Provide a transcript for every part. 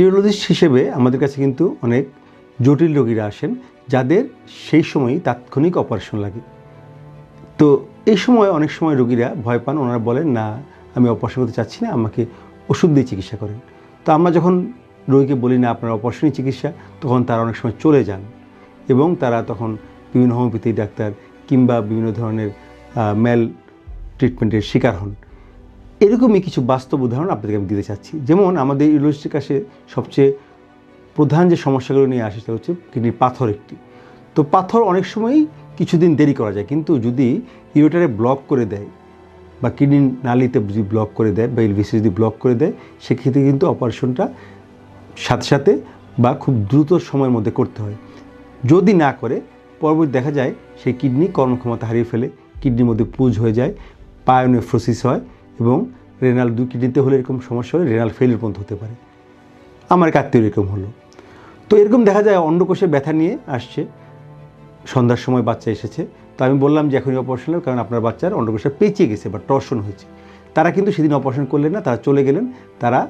Urologist হিসেবে আমাদের কাছে কিন্তু অনেক জটিল রোগীরা আসেন যাদের সেই সময়ই তাৎক্ষণিক অপারেশন লাগে। তো এই সময় অনেক সময় রোগীরা ভয় পান, ওনারা বলেন না আমি অপারেশন করতে চাচ্ছি না, আমাকে ওষুধ দিয়ে চিকিৎসা করেন। তো আমরা যখন রোগীকে বলি না আপনার অপারেশনই চিকিৎসা, তখন তারা অনেক সময় চলে যান এবং তারা তখন বিভিন্ন হোমিওপ্যাথি ডাক্তার কিংবা বিভিন্ন ধরনের ম্যাল ট্রিটমেন্টের শিকার হন। এরকমই কিছু বাস্তব উদাহরণ আপনাদেরকে আমি দিতে চাচ্ছি। যেমন আমাদের ইউরোলজিস্টের কাছে সবচেয়ে প্রধান যে সমস্যাগুলো নিয়ে আসে সেটা হচ্ছে কিডনির পাথর একটি। তো পাথর অনেক সময়ই কিছুদিন দেরি করা যায়, কিন্তু যদি ইউরেটারে ব্লক করে দেয় বা কিডনি নালিতে যদি ব্লক করে দেয় বা এলভিসি যদি ব্লক করে দেয়, সেক্ষেত্রে কিন্তু অপারেশনটা সাথে সাথে বা খুব দ্রুত সময়ের মধ্যে করতে হয়। যদি না করে পরবর্তী দেখা যায় সেই কিডনি কর্মক্ষমতা হারিয়ে ফেলে, কিডনির মধ্যে পুজ হয়ে যায়, পায়োনেফ্রোসিস হয় এবং রেনাল দুই কিডনিতে হলে এরকম সমস্যা হলে রেনাল ফেলিয়ার পর্যন্ত হতে পারে। আমার কাটতেও এরকম হলো। তো এরকম দেখা যায় অন্ডকোষে ব্যথা নিয়ে আসছে, সন্ধ্যার সময় বাচ্চা এসেছে, তো আমি বললাম যে এখনই অপারেশন হবে কারণ আপনার বাচ্চার অন্ডকোষটা পেঁচিয়ে গেছে বা টর্শন হয়েছে। তারা কিন্তু সেদিন অপারেশন করলেন না, তারা চলে গেলেন, তারা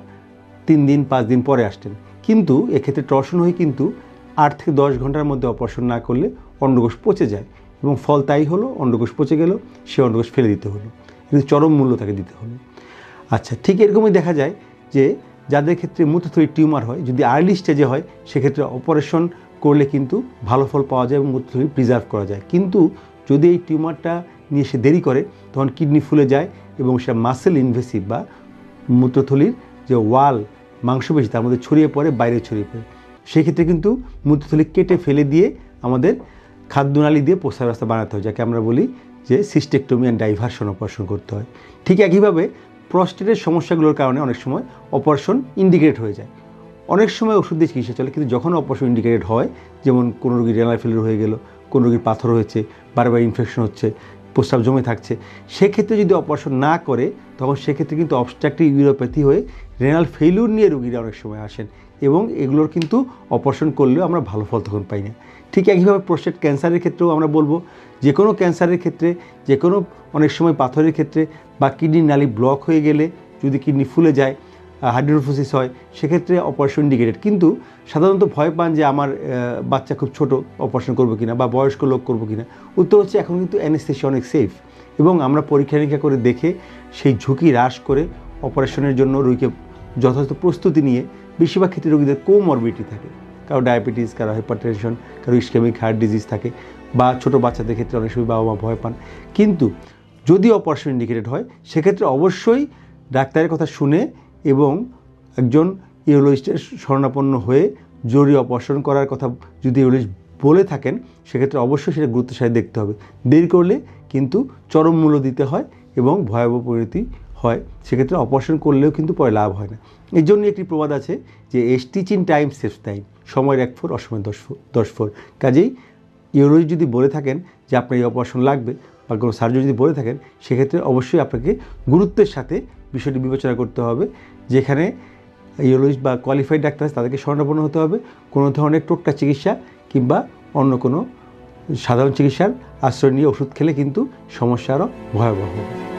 3 দিন 5 দিন পরে আসতেন। কিন্তু এক্ষেত্রে টর্শন হয়ে কিন্তু 8 থেকে 10 ঘন্টার মধ্যে অপারেশন না করলে অন্ডকোষ পচে যায় এবং ফল তাই হলো, অন্ডকোষ পচে গেল, সে অন্ডকোষ ফেলে দিতে হলো, কিন্তু চরম মূল্য তাকে দিতে হলো। আচ্ছা, ঠিক এরকমই দেখা যায় যে যাদের ক্ষেত্রে মূত্রথলির টিউমার হয়, যদি আর্লি স্টেজে হয় সেক্ষেত্রে অপারেশন করলে কিন্তু ভালো ফল পাওয়া যায় এবং মূত্রথলি প্রিজার্ভ করা যায়। কিন্তু যদি এই টিউমারটা নিয়ে সে দেরি করে তখন কিডনি ফুলে যায় এবং সেটা মাসেল ইনভেসিভ বা মূত্রথলির যে ওয়াল মাংসপেশি তার মধ্যে ছড়িয়ে পড়ে, বাইরে ছড়িয়ে পড়ে। সেক্ষেত্রে কিন্তু মূত্রথলি কেটে ফেলে দিয়ে আমাদের খাদ্যনালী দিয়ে প্রস্রাব রাস্তা বানাতে হয়, যাকে আমরা বলি যে সিস্টেকটমি অ্যান্ড ডাইভারশন অপারেশন করতে হয়। ঠিক একইভাবে প্রস্টেটের সমস্যাগুলোর কারণে অনেক সময় অপারেশন ইন্ডিকেটেড হয়ে যায়। অনেক সময় ওষুধ দিয়ে চিকিৎসা চলে, কিন্তু যখন অপারেশন ইন্ডিকেটেড হয়, যেমন কোনো রোগীর রেনাল ফেলিয়ার হয়ে গেল, কোনো রোগীর পাথর হয়েছে, বারবার ইনফেকশন হচ্ছে, প্রস্রাব জমে থাকছে, সেক্ষেত্রে যদি অপারেশন না করে তখন সেক্ষেত্রে কিন্তু অবস্ট্রাকটিভ ইউরোপ্যাথি হয়ে রেনাল ফেলিউর নিয়ে রোগীরা অনেক সময় আসেন এবং এগুলোর কিন্তু অপারেশন করলেও আমরা ভালো ফল তখন পাই না। ঠিক একইভাবে প্রোস্টেট ক্যান্সারের ক্ষেত্রেও আমরা বলবো, যে কোনো ক্যান্সারের ক্ষেত্রে, যে কোনো অনেক সময় পাথরের ক্ষেত্রে বা কিডনির নালি ব্লক হয়ে গেলে যদি কিডনি ফুলে যায়, হাইড্রোফোসিস হয়, সেক্ষেত্রে অপারেশন ইন্ডিকেটেড। কিন্তু সাধারণত ভয় পান যে আমার বাচ্চা খুব ছোট, অপারেশন করবো কিনা বা বয়স্ক লোক করবো কিনা। উত্তর হচ্ছে এখন কিন্তু অ্যানেস্থেসিয়া অনেক সেফ এবং আমরা পরীক্ষা নিরীক্ষা করে দেখে সেই ঝুঁকি হ্রাস করে অপারেশনের জন্য রোগীকে যথাযথ প্রস্তুতি নিয়ে, বেশিরভাগ ক্ষেত্রে রোগীদের কোমরবিডিটি থাকে, কারো ডায়াবেটিস, কারো হাইপারটেনশন, কারো ইসকেমিক হার্ট ডিজিজ থাকে, বা ছোটো বাচ্চাদের ক্ষেত্রে অনেক সময় বাবা মা ভয় পান। কিন্তু যদি অপারেশন ইন্ডিকেটেড হয় সেক্ষেত্রে অবশ্যই ডাক্তারের কথা শুনে এবং একজন ইউরোলজিস্টের শরণাপন্ন হয়ে জরুরি অপারেশন করার কথা যদি ইউরোলজিস্ট বলে থাকেন সেক্ষেত্রে অবশ্যই সেটা গুরুত্বের সাথে দেখতে হবে। দেরি করলে কিন্তু চরম মূল্য দিতে হয় এবং ভয়াবহ পরিণতি হয়, সেক্ষেত্রে অপারেশন করলেও কিন্তু পরে লাভ হয় না। এই জন্য একটি প্রবাদ আছে যে stitch in time saves time, সময়ের 1 ফোর অসময় 10 ফোর। কাজেই ইউরোলজিস্ট যদি বলে থাকেন যে আপনার এই অপারেশন লাগবে বা কোনো সার্জন যদি বলে থাকেন সেক্ষেত্রে অবশ্যই আপনাকে গুরুত্বের সাথে বিষয়টি বিবেচনা করতে হবে। যেখানে ইউরোলজিস্ট বা কোয়ালিফাইড ডাক্তার আছে তাদেরকে শরণাপন্ন হতে হবে। কোনো ধরনের টোটকা চিকিৎসা কিংবা অন্য কোনো সাধারণ চিকিৎসার আশ্রয় নিয়ে ওষুধ খেলে কিন্তু সমস্যা আরও ভয়াবহ হবে।